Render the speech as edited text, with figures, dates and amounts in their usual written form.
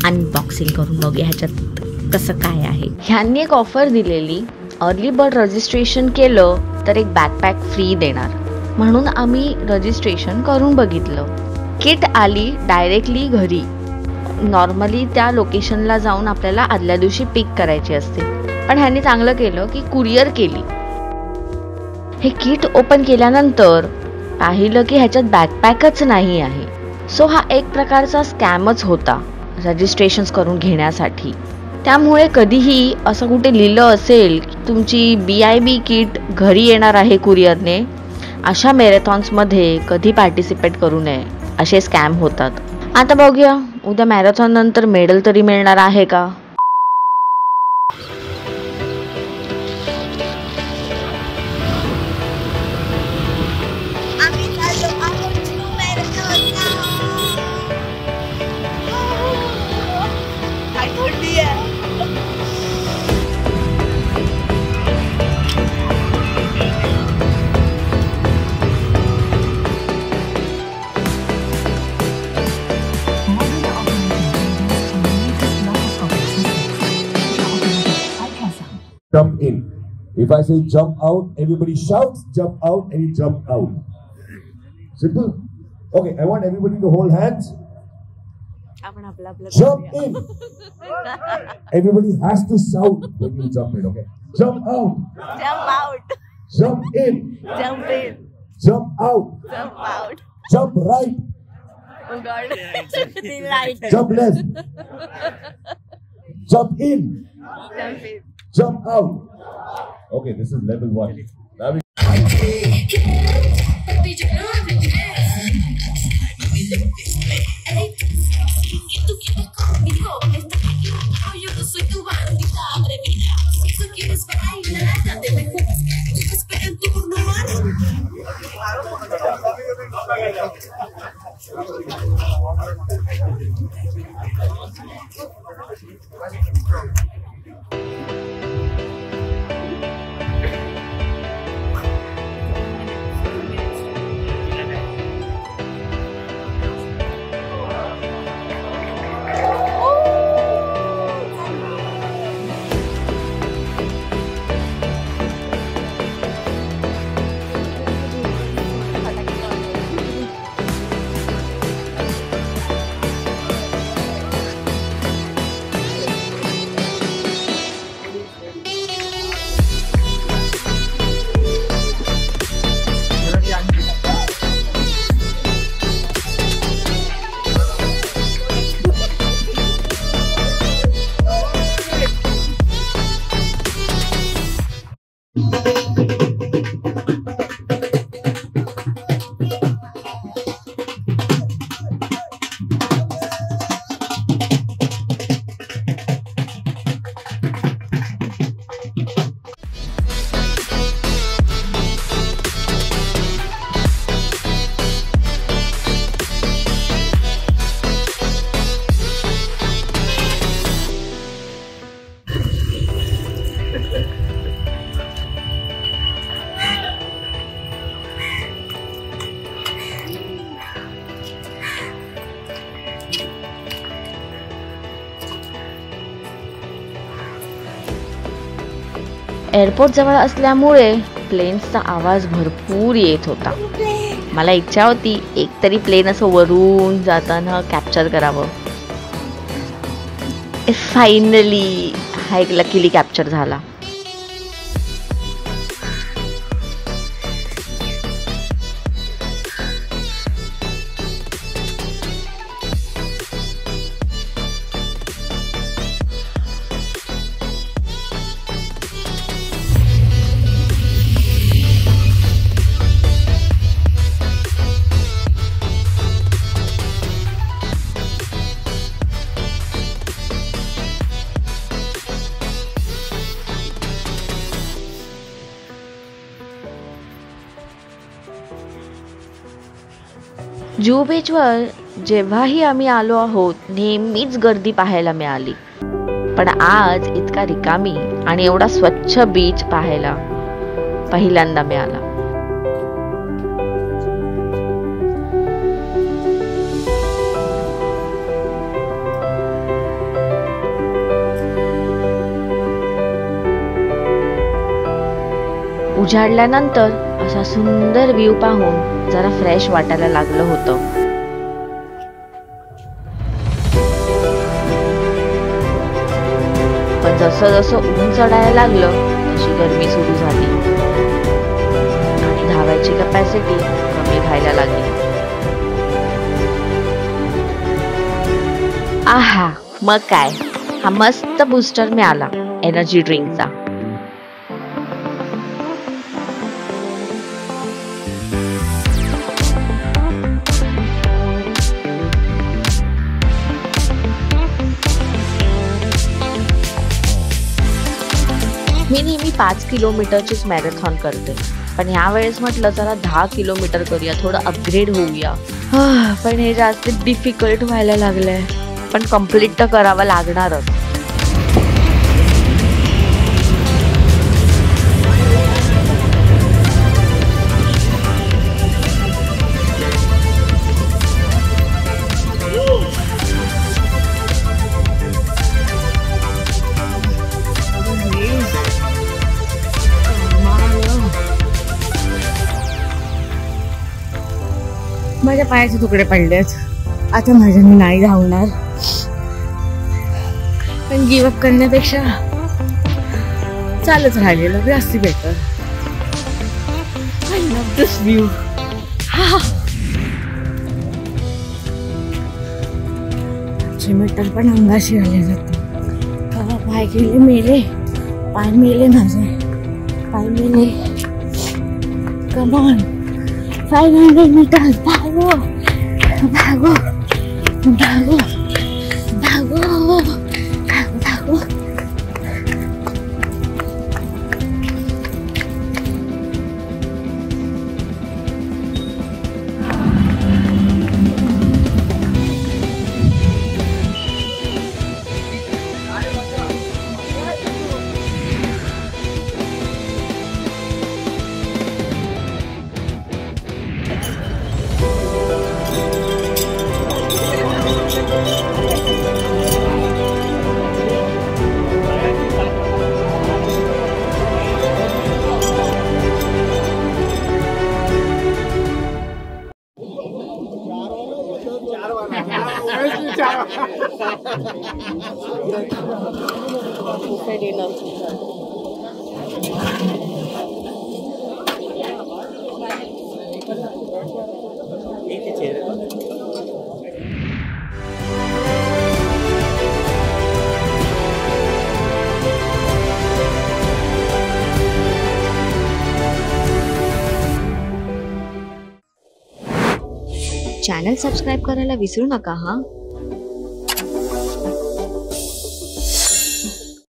Unboxing करून बघूया ह्याच्यात कसं काय आहे. ह्यांनी एक ऑफर दिलेली, अर्ली बर्ड रजिस्ट्रेशन केलं तर एक बॅकपॅक फ्री देणार, म्हणून आम्ही रजिस्ट्रेशन करून बघितलं. किट आली डायरेक्टली घरी. नॉर्मली त्या लोकेशनला जाऊन आपल्याला आदल्या दिवशी पिक करायची असते, पण ह्यांनी चांगलं केलं की कुरिअर केली. हे किट ओपन केल्यानंतर पाहिलं की ह्याच्यात बॅकपॅकच नाही आहे. सो हा एक प्रकारचा स्कॅमच होता रजिस्ट्रेशन करून घेण्यासाठी. त्यामुळे कधीही असं कुठे लिहिलं असेल की तुमची BIB किट घरी येणार आहे कुरिअरने, अशा मॅरेथॉन्समध्ये कधी पार्टिसिपेट करू नये. असे स्कॅम होतात. आता बघूया उद्या मॅरेथॉन नंतर मेडल तरी मिळणार आहे का. Jump in. If I say jump out, everybody shouts jump out and you jump out. Simple. Okay, I want everybody to hold hands. Jump in. Everybody has to shout when you jump in, okay? Jump out. Jump out. Jump in. Jump in. Jump out. Jump out. Jump right. Oh God. The light. Jump left. Jump in. Jump in. Jump out. Okay, this is level 1. Now we airport जवळ असल्यामुळे प्लेन्सचा आवाज भरपूर येत होता. मला इच्छा होती एक तरी प्लेन असं वरून जाताना कॅप्चर करावं. फायनली हा एक लकीली कॅप्चर झाला. जुहू बीचवर जेव्हाही आम्ही आलो आहोत नेहमीच गर्दी पाहायला मिळाली, पण आज इतका रिकामी आणि एवढा स्वच्छ बीच पाहायला पहिल्यांदा मिळाला. उजाडल्यानंतर असा सुंदर व्ह्यू पाहून जरा फ्रेश वाटायला लागलं होतं. पण जसं जसं ऊन चढायला लागलं तशी गरमी सुरू झाली आणि धावायची कॅपॅसिटी कमी व्हायला लागली. आहा, मग काय, हा मस्त बूस्टर मिळाला एनर्जी ड्रिंकचा. मी नेहमी 5 किलोमीटरचीच मॅरेथॉन करते, पण ह्या वेळेस म्हटलं जरा 10 किलोमीटर करूया, थोडं अपग्रेड होऊया. पण हे जास्त डिफिकल्ट व्हायला लागलंय, पण कम्प्लीट तर करावं लागणारच. माझ्या पायाचे तुकडे पडलेत, आता माझ्याने नाही धावणार. पण गिव्ह अप करण्यापेक्षा चालत राहिलेलं जास्ती better. I love this view. चिमटल पण अंगाशी आले जाते. पाय गेले मेले, पाय मेले माझे, पाय मेले. Come on, 500 meters. भागो भागो भागो भागो भागो. चॅनल सबस्क्राईब करायला विसरू नका हा.